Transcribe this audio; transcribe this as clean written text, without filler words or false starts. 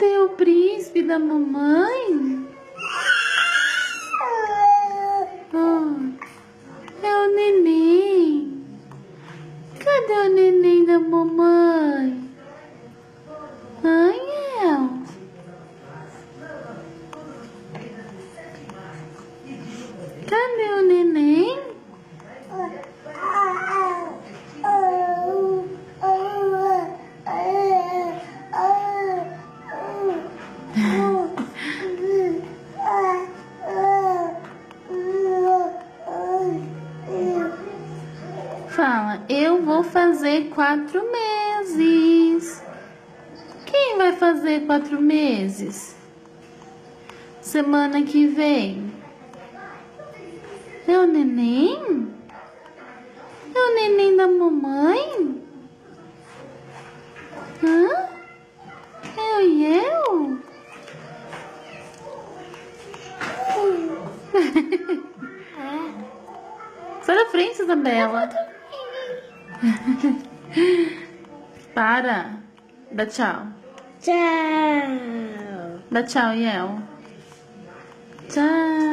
Cadê o príncipe da mamãe? É o neném. Cadê o neném da mamãe? Ai, El. Cadê o neném? Fala, eu vou fazer 4 meses. Quem vai fazer 4 meses? Semana que vem. É o neném? É o neném da mamãe? Hã? É o Iel? Sai da frente, Isabela. Para. Dá tchau. Tchau. Dá tchau, Iel. Tchau.